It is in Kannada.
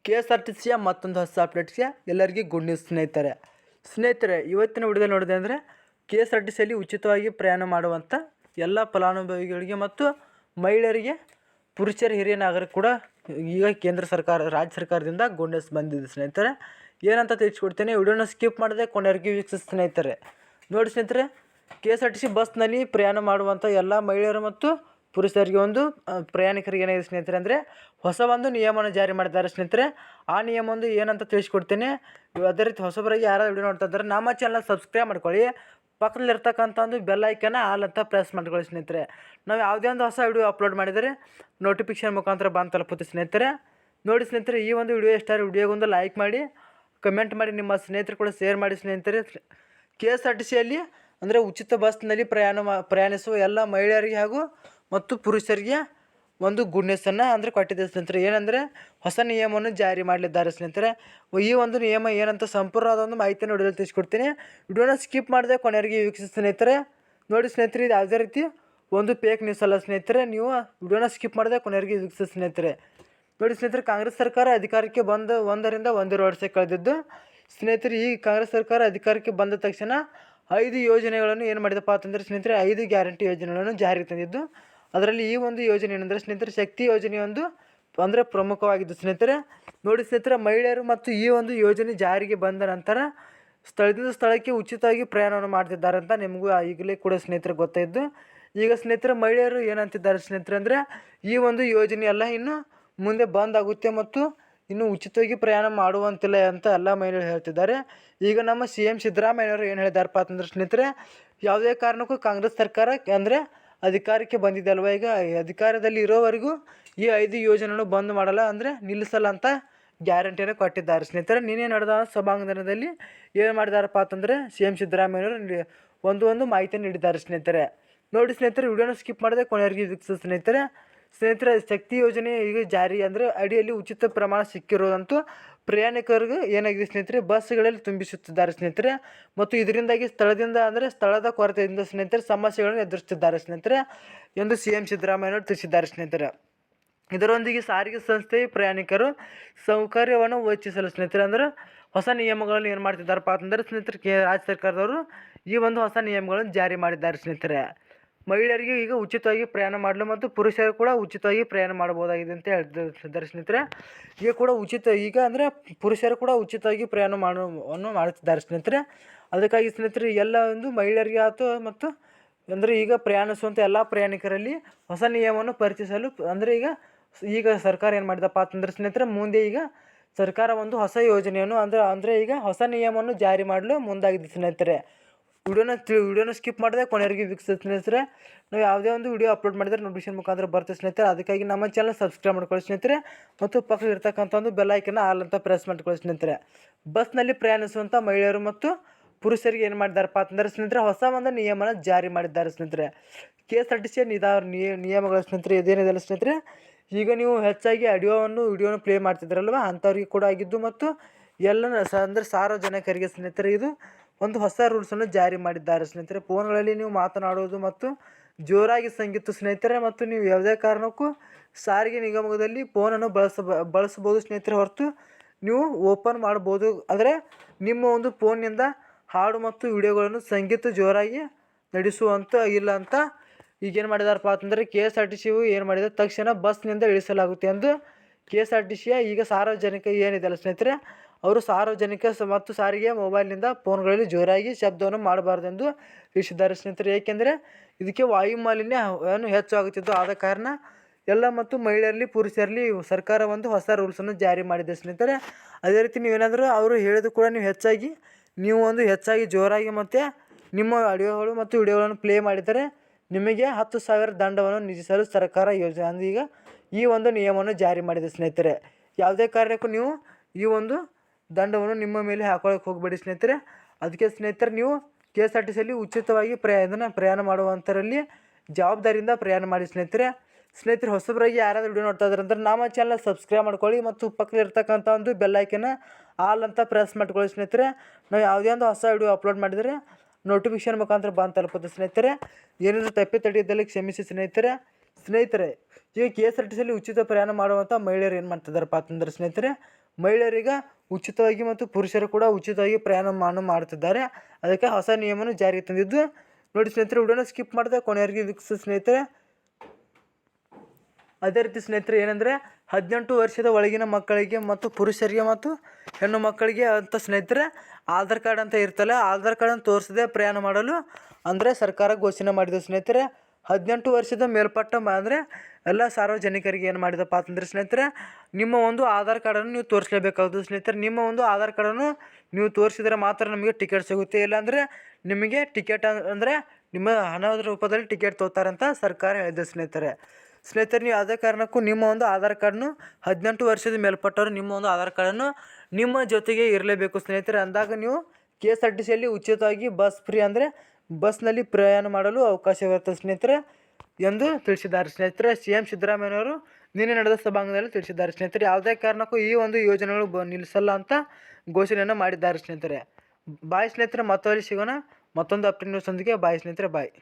KSRTCಯ ಮತ್ತೊಂದು ಹೊಸ ಅಪ್ಡೇಟ್ಸ್ಗೆ ಎಲ್ಲರಿಗೂ ಗುಡ್ ನ್ಯೂಸ್ ಸ್ನೇಹಿತರೆ ಇವತ್ತಿನ ವಿಡಿಯೋದಲ್ಲಿ ನೋಡಿದೆ ಅಂದರೆ KSRTCಯಲ್ಲಿ ಉಚಿತವಾಗಿ ಪ್ರಯಾಣ ಮಾಡುವಂಥ ಎಲ್ಲ ಫಲಾನುಭವಿಗಳಿಗೆ ಮತ್ತು ಮಹಿಳೆಯರಿಗೆ ಪುರುಷರ ಹಿರಿಯ ನಾಗರಿಕ ಕೂಡ ಈಗ ಕೇಂದ್ರ ಸರ್ಕಾರ ರಾಜ್ಯ ಸರ್ಕಾರದಿಂದ ಗುಡ್ ನ್ಯೂಸ್ ಬಂದಿದೆ ಸ್ನೇಹಿತರೆ. ಏನಂತ ತಿಳಿಸ್ಕೊಡ್ತೇನೆ, ವಿಡಿಯೋನ ಸ್ಕಿಪ್ ಮಾಡದೆ ಕೊನೆಯವರೆಗೆ ವೀಕ್ಷಿಸಿ ಸ್ನೇಹಿತರೆ. ನೋಡಿ ಸ್ನೇಹಿತರೆ, KSRTC ಬಸ್ನಲ್ಲಿ ಪ್ರಯಾಣ ಮಾಡುವಂಥ ಎಲ್ಲ ಮಹಿಳೆಯರು ಮತ್ತು ಪುರುಷರಿಗೆ ಒಂದು ಪ್ರಯಾಣಿಕರಿಗೆ ಏನಾಗಿದೆ ಸ್ನೇಹಿತರೆ ಅಂದರೆ ಹೊಸ ಒಂದು ನಿಯಮವನ್ನು ಜಾರಿ ಮಾಡಿದ್ದಾರೆ ಸ್ನೇಹಿತರೆ. ಆ ನಿಯಮ ಒಂದು ಏನಂತ ತಿಳಿಸ್ಕೊಡ್ತೇನೆ. ಅದೇ ರೀತಿ ಹೊಸಬರಾಗಿ ಯಾರಾದ್ರು ವಿಡಿಯೋ ನೋಡ್ತಾ ಇದ್ದಾರೆ ನಮ್ಮ ಚಾನಲ್ ಸಬ್ಸ್ಕ್ರೈಬ್ ಮಾಡ್ಕೊಳ್ಳಿ, ಪಕ್ಕದಲ್ಲಿರ್ತಕ್ಕಂಥ ಒಂದು ಬೆಲ್ ಐಕನ್ನ ಆಲ್ ಅಂತ ಪ್ರೆಸ್ ಮಾಡ್ಕೊಳ್ಳಿ ಸ್ನೇಹಿತರೆ. ನಾವು ಯಾವುದೇ ಒಂದು ಹೊಸ ವಿಡಿಯೋ ಅಪ್ಲೋಡ್ ಮಾಡಿದರೆ ನೋಟಿಫಿಕೇಶನ್ ಮುಖಾಂತರ ಬಂದು ತಲುಪುತ್ತೆ ಸ್ನೇಹಿತರೆ. ನೋಡಿ ಸ್ನೇಹಿತರೆ, ಈ ಒಂದು ವಿಡಿಯೋ ಇಷ್ಟ ವಿಡಿಯೋಗೊಂದು ಲೈಕ್ ಮಾಡಿ, ಕಮೆಂಟ್ ಮಾಡಿ, ನಿಮ್ಮ ಸ್ನೇಹಿತರು ಕೂಡ ಶೇರ್ ಮಾಡಿ ಸ್ನೇಹಿತರೆ. KSRTCಯಲ್ಲಿ ಅಂದರೆ ಉಚಿತ ಬಸ್ನಲ್ಲಿ ಪ್ರಯಾಣಿಸುವ ಎಲ್ಲ ಮಹಿಳೆಯರಿಗೆ ಹಾಗೂ ಮತ್ತು ಪುರುಷರಿಗೆ ಒಂದು ಗುಡ್ ನ್ಯೂಸನ್ನು ಅಂದರೆ ಕೊಟ್ಟಿದೆ ಸ್ನೇಹಿತರೆ. ಏನಂದರೆ ಹೊಸ ನಿಯಮವನ್ನು ಜಾರಿ ಮಾಡಲಿದ್ದಾರೆ ಸ್ನೇಹಿತರೆ. ಈ ಒಂದು ನಿಯಮ ಏನಂತ ಸಂಪೂರ್ಣವಾದ ಒಂದು ಮಾಹಿತಿಯನ್ನು ವಿಡಿಯೋದಲ್ಲಿ ತಿಳಿಸ್ಕೊಡ್ತೀನಿ. ವಿಡಿಯೋನ ಸ್ಕಿಪ್ ಮಾಡಿದೆ ಕೊನೆಯವರೆಗೆ ವೀಕ್ಷಿಸಿ ಸ್ನೇಹಿತರೆ. ನೋಡಿ ಸ್ನೇಹಿತರೆ, ಇದು ಯಾವುದೇ ರೀತಿ ಒಂದು ಫೇಕ್ ನ್ಯೂಸ್ ಅಲ್ಲ ಸ್ನೇಹಿತರೆ. ನೀವು ವಿಡಿಯೋನ ಸ್ಕಿಪ್ ಮಾಡಿದೆ ಕೊನೆಯವರೆಗೆ ವೀಕ್ಷಿಸಿ ಸ್ನೇಹಿತರೆ. ನೋಡಿ ಸ್ನೇಹಿತರೆ, ಕಾಂಗ್ರೆಸ್ ಸರ್ಕಾರ ಅಧಿಕಾರಕ್ಕೆ ಬಂದು 1 ವರ್ಷ ಕಳೆದಿದ್ದು ಸ್ನೇಹಿತರೆ. ಈ ಕಾಂಗ್ರೆಸ್ ಸರ್ಕಾರ ಅಧಿಕಾರಕ್ಕೆ ಬಂದ ತಕ್ಷಣ 5 ಯೋಜನೆಗಳನ್ನು ಏನು ಮಾಡಿದಪ್ಪ ಅಂತಂದರೆ ಸ್ನೇಹಿತರೆ, 5 ಗ್ಯಾರಂಟಿ ಯೋಜನೆಗಳನ್ನು ಜಾರಿಗೆ ತಂದಿದ್ದು. ಅದರಲ್ಲಿ ಈ ಒಂದು ಯೋಜನೆ ಏನಂದರೆ ಸ್ನೇಹಿತರೆ, ಶಕ್ತಿ ಯೋಜನೆ ಒಂದು ಅಂದರೆ ಪ್ರಮುಖವಾಗಿದ್ದು ಸ್ನೇಹಿತರೆ. ನೋಡಿ ಸ್ನೇಹಿತರೆ, ಮಹಿಳೆಯರು ಮತ್ತು ಈ ಒಂದು ಯೋಜನೆ ಜಾರಿಗೆ ಬಂದ ನಂತರ ಸ್ಥಳದಿಂದ ಸ್ಥಳಕ್ಕೆ ಉಚಿತವಾಗಿ ಪ್ರಯಾಣವನ್ನು ಮಾಡ್ತಿದ್ದಾರೆ ಅಂತ ನಿಮಗೂ ಈಗಲೇ ಕೂಡ ಸ್ನೇಹಿತರೆ ಗೊತ್ತಾಯಿದ್ದು. ಈಗ ಸ್ನೇಹಿತರೆ, ಮಹಿಳೆಯರು ಏನಂತಿದ್ದಾರೆ ಸ್ನೇಹಿತರೆ ಅಂದರೆ ಈ ಒಂದು ಯೋಜನೆ ಎಲ್ಲ ಇನ್ನು ಮುಂದೆ ಬಂದ್ ಆಗುತ್ತೆ ಮತ್ತು ಇನ್ನು ಉಚಿತವಾಗಿ ಪ್ರಯಾಣ ಮಾಡುವಂತಿಲ್ಲ ಅಂತ ಎಲ್ಲ ಮಹಿಳೆಯರು ಹೇಳ್ತಿದ್ದಾರೆ. ಈಗ ನಮ್ಮ CM ಸಿದ್ದರಾಮಯ್ಯವರು ಏನು ಹೇಳಿದಾರಪ್ಪ ಅಂತಂದ್ರೆ ಸ್ನೇಹಿತರೆ, ಯಾವುದೇ ಕಾರಣಕ್ಕೂ ಕಾಂಗ್ರೆಸ್ ಸರ್ಕಾರ ಅಂದರೆ ಅಧಿಕಾರಕ್ಕೆ ಬಂದಿದೆ ಅಲ್ವ, ಈಗ ಅಧಿಕಾರದಲ್ಲಿ ಇರೋವರೆಗೂ ಈ 5 ಯೋಜನೆಯನ್ನು ಬಂದ್ ಮಾಡಲ್ಲ ಅಂದರೆ ನಿಲ್ಲಿಸಲ್ಲ ಅಂತ ಗ್ಯಾರಂಟಿಯನ್ನು ಕೊಟ್ಟಿದ್ದಾರೆ ಸ್ನೇಹಿತರೆ. ನಿನ್ನೆ ನಡೆದ ಸಭಾಂಗಣದಲ್ಲಿ ಏನು ಮಾಡಿದಾರಪ್ಪ ಅಂತಂದರೆ CM ಸಿದ್ದರಾಮಯ್ಯವರು ಒಂದು ಮಾಹಿತಿಯನ್ನು ನೀಡಿದ್ದಾರೆ ಸ್ನೇಹಿತರೆ. ನೋಡಿ ಸ್ನೇಹಿತರೆ, ವಿಡಿಯೋನ ಸ್ಕಿಪ್ ಮಾಡದೆ ಕೊನೆಯವರೆಗೆ ವೀಕ್ಷಿಸಿ ಸ್ನೇಹಿತರೆ. ಶಕ್ತಿ ಯೋಜನೆ ಈಗ ಜಾರಿ ಅಂದರೆ ಅಡಿಯಲ್ಲಿ ಉಚಿತ ಪ್ರಮಾಣ ಸಿಕ್ಕಿರೋದಂತೂ ಪ್ರಯಾಣಿಕರಿಗೆ ಏನಾಗಿದೆ ಸ್ನೇಹಿತರೆ, ಬಸ್ಗಳಲ್ಲಿ ತುಂಬಿಸುತ್ತಿದ್ದಾರೆ ಸ್ನೇಹಿತರೆ. ಮತ್ತು ಇದರಿಂದಾಗಿ ಸ್ಥಳದ ಕೊರತೆಯಿಂದ ಸ್ನೇಹಿತರೆ ಸಮಸ್ಯೆಗಳನ್ನು ಎದುರಿಸುತ್ತಿದ್ದಾರೆ ಸ್ನೇಹಿತರೆ ಎಂದು CM ಸಿದ್ದರಾಮಯ್ಯವರು ತಿಳಿಸಿದ್ದಾರೆ ಸ್ನೇಹಿತರೆ. ಇದರೊಂದಿಗೆ ಸಾರಿಗೆ ಸಂಸ್ಥೆ ಪ್ರಯಾಣಿಕರು ಸೌಕರ್ಯವನ್ನು ಹೆಚ್ಚಿಸಲು ಸ್ನೇಹಿತರೆ ಅಂದರೆ ಹೊಸ ನಿಯಮಗಳನ್ನು ಏನು ಮಾಡ್ತಿದ್ದಾರಪ್ಪ ಅಂತಂದರೆ ಸ್ನೇಹಿತರೆ, ರಾಜ್ಯ ಸರ್ಕಾರದವರು ಈ ಒಂದು ಹೊಸ ನಿಯಮಗಳನ್ನು ಜಾರಿ ಮಾಡಿದ್ದಾರೆ ಸ್ನೇಹಿತರೆ. ಮಹಿಳೆಯರಿಗೆ ಈಗ ಉಚಿತವಾಗಿ ಪ್ರಯಾಣ ಮಾಡಲು ಮತ್ತು ಪುರುಷರು ಕೂಡ ಉಚಿತವಾಗಿ ಪ್ರಯಾಣ ಮಾಡ್ಬೋದಾಗಿದೆ ಅಂತ ಹೇಳ್ತಿದ್ದಾರೆ ಸ್ನೇಹಿತರೆ. ಈಗ ಅಂದರೆ ಪುರುಷರು ಕೂಡ ಉಚಿತವಾಗಿ ಪ್ರಯಾಣವನ್ನು ಮಾಡುತ್ತಿದ್ದಾರೆ ಸ್ನೇಹಿತರೆ. ಅದಕ್ಕಾಗಿ ಸ್ನೇಹಿತರೆ ಎಲ್ಲ ಒಂದು ಮಹಿಳೆಯರಿಗೆ ಆಯಿತು ಮತ್ತು ಅಂದರೆ ಈಗ ಪ್ರಯಾಣಿಸುವಂಥ ಎಲ್ಲ ಪ್ರಯಾಣಿಕರಲ್ಲಿ ಹೊಸ ನಿಯಮವನ್ನು ಪರಿಚಯಿಸಲು ಅಂದರೆ ಈಗ ಸರ್ಕಾರ ಏನು ಮಾಡಿದಪ್ಪ ಅಂತಂದ್ರೆ ಸ್ನೇಹಿತರೆ, ಮುಂದೆ ಈಗ ಸರ್ಕಾರ ಒಂದು ಹೊಸ ಯೋಜನೆಯನ್ನು ಅಂದರೆ ಈಗ ಹೊಸ ನಿಯಮವನ್ನು ಜಾರಿ ಮಾಡಲು ಮುಂದಾಗಿದೆ ಸ್ನೇಹಿತರೆ. ವಿಡಿಯೋನ ಸ್ಕಿಪ್ ಮಾಡಿದೆ ಕೊನೆಯವರೆಗೆ ವೀಕ್ಷಿಸಿ ಸ್ನೇಹಿತರೆ. ನಾವು ಯಾವುದೇ ಒಂದು ವಿಡಿಯೋ ಅಪ್ಲೋಡ್ ಮಾಡಿದರೆ ನೋಟಿಫಿಕೇಶನ್ ಮುಖಾಂತರ ಬರ್ತದೆ ಸ್ನೇಹಿತರೆ. ಅದಕ್ಕಾಗಿ ನಮ್ಮ ಚಾನಲ್ ಸಬ್ಸ್ಕ್ರೈಬ್ ಮಾಡ್ಕೊಳ್ಳಿ ಸ್ನೇಹಿತರೆ ಮತ್ತು ಪಕ್ಕದಲ್ಲಿರ್ತಕ್ಕಂಥ ಒಂದು ಬೆಲ್ ಐಕನ್ನ ಆಲ್ ಅಂತ ಪ್ರೆಸ್ ಮಾಡ್ಕೊಳ್ಳಿ ಸ್ನೇಹಿತರೆ. ಬಸ್ನಲ್ಲಿ ಪ್ರಯಾಣಿಸುವಂಥ ಮಹಿಳೆಯರು ಮತ್ತು ಪುರುಷರಿಗೆ ಏನು ಮಾಡಿದಾರಪ್ಪ ಅಂತಂದರೆ ಸ್ನೇಹಿತರೆ, ಹೊಸ ಒಂದು ನಿಯಮನ ಜಾರಿ ಮಾಡಿದ್ದಾರೆ ಸ್ನೇಹಿತರೆ. KSRTC ನಿಯಮಗಳು ಸ್ನೇಹಿತರೆ ಇದೇನಿದೆಲ್ಲ ಸ್ನೇಹಿತರೆ, ಈಗ ನೀವು ಹೆಚ್ಚಾಗಿ ವಿಡಿಯೋನ ಪ್ಲೇ ಮಾಡ್ತಿದ್ರಲ್ವ ಅಂಥವ್ರಿಗೆ ಕೂಡ ಆಗಿದ್ದು ಮತ್ತು ಎಲ್ಲ ಅಂದರೆ ಸಾರ್ವಜನಿಕರಿಗೆ ಸ್ನೇಹಿತರೆ ಇದು ಒಂದು ಹೊಸ ರೂಲ್ಸನ್ನು ಜಾರಿ ಮಾಡಿದ್ದಾರೆ ಸ್ನೇಹಿತರೆ. ಫೋನ್ಗಳಲ್ಲಿ ನೀವು ಮಾತನಾಡುವುದು ಮತ್ತು ಜೋರಾಗಿ ಸಂಗೀತ ಸ್ನೇಹಿತರೆ ಮತ್ತು ನೀವು ಯಾವುದೇ ಕಾರಣಕ್ಕೂ ಸಾರಿಗೆ ನಿಗಮದಲ್ಲಿ ಫೋನನ್ನು ಬಳಸ್ಬೋದು ಸ್ನೇಹಿತರೆ, ಹೊರತು ನೀವು ಓಪನ್ ಮಾಡ್ಬೋದು. ಆದರೆ ನಿಮ್ಮ ಒಂದು ಫೋನ್ನಿಂದ ಹಾಡು ಮತ್ತು ವಿಡಿಯೋಗಳನ್ನು ಸಂಗೀತ ಜೋರಾಗಿ ನಡೆಸುವಂಥ ಇಲ್ಲ ಅಂತ ಈಗೇನು ಮಾಡಿದಾರಪ್ಪ ಅಂತಂದರೆ KSRTC ಏನು ಮಾಡಿದೆ, ತಕ್ಷಣ ಬಸ್ನಿಂದ ಇಳಿಸಲಾಗುತ್ತೆ ಎಂದು KSRTCಯ ಈಗ ಸಾರ್ವಜನಿಕ ಏನಿದೆಯಲ್ಲ ಸ್ನೇಹಿತರೆ, ಅವರು ಸಾರ್ವಜನಿಕ ಮತ್ತು ಸಾರಿಗೆ ಮೊಬೈಲ್ನಿಂದ ಫೋನ್ಗಳಲ್ಲಿ ಜೋರಾಗಿ ಶಬ್ದವನ್ನು ಮಾಡಬಾರ್ದೆಂದು ತಿಳಿಸಿದ್ದಾರೆ ಸ್ನೇಹಿತರೆ. ಏಕೆಂದರೆ ಇದಕ್ಕೆ ವಾಯು ಮಾಲಿನ್ಯ ಹೆಚ್ಚಾಗುತ್ತಿದ್ದು ಆದ ಕಾರಣ ಎಲ್ಲ ಮತ್ತು ಮಹಿಳೆಯರಲ್ಲಿ ಪುರುಷರಲ್ಲಿ ಸರ್ಕಾರ ಒಂದು ಹೊಸ ರೂಲ್ಸನ್ನು ಜಾರಿ ಮಾಡಿದೆ ಸ್ನೇಹಿತರೆ. ಅದೇ ರೀತಿ ನೀವೇನಾದರೂ ಅವರು ಹೇಳಿದ ಕೂಡ ನೀವು ಹೆಚ್ಚಾಗಿ ಜೋರಾಗಿ ಮತ್ತು ನಿಮ್ಮ ಆಡಿಯೋಗಳು ಮತ್ತು ವಿಡಿಯೋಗಳನ್ನು ಪ್ಲೇ ಮಾಡಿದರೆ ನಿಮಗೆ 10,000 ದಂಡವನ್ನು ವಿಧಿಸಲು ಸರ್ಕಾರ ಯೋಜನೆ ಅಂದರೆ ಈಗ ಈ ಒಂದು ನಿಯಮವನ್ನು ಜಾರಿ ಮಾಡಿದೆ ಸ್ನೇಹಿತರೆ. ಯಾವುದೇ ಕಾರಣಕ್ಕೂ ನೀವು ಈ ಒಂದು ದಂಡವನ್ನು ನಿಮ್ಮ ಮೇಲೆ ಹಾಕೊಳ್ಳೋಕೆ ಹೋಗಬೇಡಿ ಸ್ನೇಹಿತರೆ. ಅದಕ್ಕೆ ಸ್ನೇಹಿತರೆ, ನೀವು KSRTCಯಲ್ಲಿ ಉಚಿತವಾಗಿ ಪ್ರಯಾಣ ಮಾಡುವಂಥರಲ್ಲಿ ಜವಾಬ್ದಾರಿಯಿಂದ ಪ್ರಯಾಣ ಮಾಡಿ ಸ್ನೇಹಿತರೆ. ಹೊಸಬರಾಗಿ ಯಾರಾದರೂ ವಿಡಿಯೋ ನೋಡ್ತಾ ಇದ್ದಾರೆ ಅಂದರೆ ನಮ್ಮ ಚಾನಲ್ ಸಬ್ಸ್ಕ್ರೈಬ್ ಮಾಡ್ಕೊಳ್ಳಿ ಮತ್ತು ಪಕ್ಕದಲ್ಲಿರ್ತಕ್ಕಂಥ ಒಂದು ಬೆಲ್ ಐಕನ್ನ ಆಲ್ ಅಂತ ಪ್ರೆಸ್ ಮಾಡ್ಕೊಳ್ಳಿ ಸ್ನೇಹಿತರೆ. ನಾವು ಯಾವುದೇ ಒಂದು ಹೊಸ ವಿಡಿಯೋ ಅಪ್ಲೋಡ್ ಮಾಡಿದರೆ ನೋಟಿಫಿಕೇಶನ್ ಮುಖಾಂತರ ಬಂದು ತಲುಪುತ್ತೆ ಸ್ನೇಹಿತರೆ. ಏನಾದರೂ ತಪ್ಪಿದ್ದಲ್ಲಿ ಕ್ಷಮಿಸಿ ಸ್ನೇಹಿತರೆ. ಈಗ KSRTCಯಲ್ಲಿ ಉಚಿತ ಪ್ರಯಾಣ ಮಾಡುವಂಥ ಮಹಿಳೆಯರು ಏನು ಮಾಡ್ತಿದ್ದಾರಪ್ಪ ಅಂತಂದ್ರೆ ಸ್ನೇಹಿತರೆ, ಮಹಿಳೆಯರಿಗೆ ಉಚಿತವಾಗಿ ಮತ್ತು ಪುರುಷರು ಕೂಡ ಉಚಿತವಾಗಿ ಪ್ರಯಾಣವನ್ನು ಮಾಡುತ್ತಿದ್ದಾರೆ. ಅದಕ್ಕೆ ಹೊಸ ನಿಯಮವನ್ನು ಜಾರಿಗೆ ತಂದಿದ್ದು. ನೋಡಿ ಸ್ನೇಹಿತರೆ, ವಿಡಿಯೋನ ಸ್ಕಿಪ್ ಮಾಡಿದೆ ಕೊನೆಯವರೆಗೆ ವೀಕ್ಷಿಸಿ ಸ್ನೇಹಿತರೆ. ಅದೇ ರೀತಿ ಸ್ನೇಹಿತರೆ ಏನಂದರೆ 18 ವರ್ಷದ ಒಳಗಿನ ಮಕ್ಕಳಿಗೆ ಮತ್ತು ಪುರುಷರಿಗೆ ಮತ್ತು ಹೆಣ್ಣು ಮಕ್ಕಳಿಗೆ ಅಂತ ಸ್ನೇಹಿತರೆ ಆಧಾರ್ ಕಾರ್ಡ್ ಅಂತ ಇರ್ತಲ್ಲ, ಆಧಾರ್ ಕಾರ್ಡನ್ನು ತೋರಿಸದೆ ಪ್ರಯಾಣ ಮಾಡಲು ಅಂದರೆ ಸರ್ಕಾರ ಘೋಷಣೆ ಮಾಡಿದೆ ಸ್ನೇಹಿತರೆ. 18 ವರ್ಷದ ಮೇಲ್ಪಟ್ಟ ಅಂದರೆ ಎಲ್ಲ ಸಾರ್ವಜನಿಕರಿಗೆ ಏನು ಮಾಡಿದಪ್ಪ ಅಂತಂದರೆ ಸ್ನೇಹಿತರೆ, ನಿಮ್ಮ ಒಂದು ಆಧಾರ್ ಕಾರ್ಡನ್ನು ನೀವು ತೋರಿಸಲೇಬೇಕಾಗುತ್ತೆ ಸ್ನೇಹಿತರೆ. ನಿಮ್ಮ ಒಂದು ಆಧಾರ್ ಕಾರ್ಡನ್ನು ನೀವು ತೋರಿಸಿದರೆ ಮಾತ್ರ ನಮಗೆ ಟಿಕೆಟ್ ಸಿಗುತ್ತೆ. ಇಲ್ಲಾಂದರೆ ನಿಮಗೆ ಟಿಕೆಟ್ ಅಂದರೆ ನಿಮ್ಮ ಹಣದ ರೂಪದಲ್ಲಿ ಟಿಕೆಟ್ ತೋತಾರೆ ಅಂತ ಸರ್ಕಾರ ಹೇಳಿದೆ ಸ್ನೇಹಿತರೆ. ನೀವು ಅದೇ ಕಾರಣಕ್ಕೂ ನಿಮ್ಮ ಒಂದು ಆಧಾರ್ ಕಾರ್ಡ್ನು 18 ವರ್ಷದ ಮೇಲ್ಪಟ್ಟವರು ನಿಮ್ಮ ಒಂದು ಆಧಾರ್ ಕಾರ್ಡನ್ನು ನಿಮ್ಮ ಜೊತೆಗೆ ಇರಲೇಬೇಕು ಸ್ನೇಹಿತರೆ. ಅಂದಾಗ ನೀವು KSRTCಯಲ್ಲಿ ಉಚಿತವಾಗಿ ಬಸ್ ಫ್ರೀ ಅಂದರೆ ಬಸ್ನಲ್ಲಿ ಪ್ರಯಾಣ ಮಾಡಲು ಅವಕಾಶವಿರುತ್ತೆ ಸ್ನೇಹಿತರೆ ಎಂದು ತಿಳಿಸಿದ್ದಾರೆ ಸ್ನೇಹಿತರೆ. CM ಸಿದ್ದರಾಮಯ್ಯನವರು ನಿನ್ನೆ ನಡೆದ ಸಭಾಂಗಣದಲ್ಲಿ ತಿಳಿಸಿದ್ದಾರೆ ಸ್ನೇಹಿತರೆ. ಯಾವುದೇ ಕಾರಣಕ್ಕೂ ಈ ಒಂದು ಯೋಜನೆಗಳು ನಿಲ್ಲಿಸಲ್ಲ ಅಂತ ಘೋಷಣೆಯನ್ನು ಮಾಡಿದ್ದಾರೆ ಸ್ನೇಹಿತರೆ. ಬಾಯ್ ಸ್ನೇಹಿತರೆ, ಮತ್ತೊಂದು ಸಿಗೋಣ ಮತ್ತೊಂದು ಅಪ್ಡೇಟ್ ನ್ಯೂಸ್ ಒಂದಿಗೆ. ಬಾಯ್ ಸ್ನೇಹಿತರೆ, ಬಾಯ್.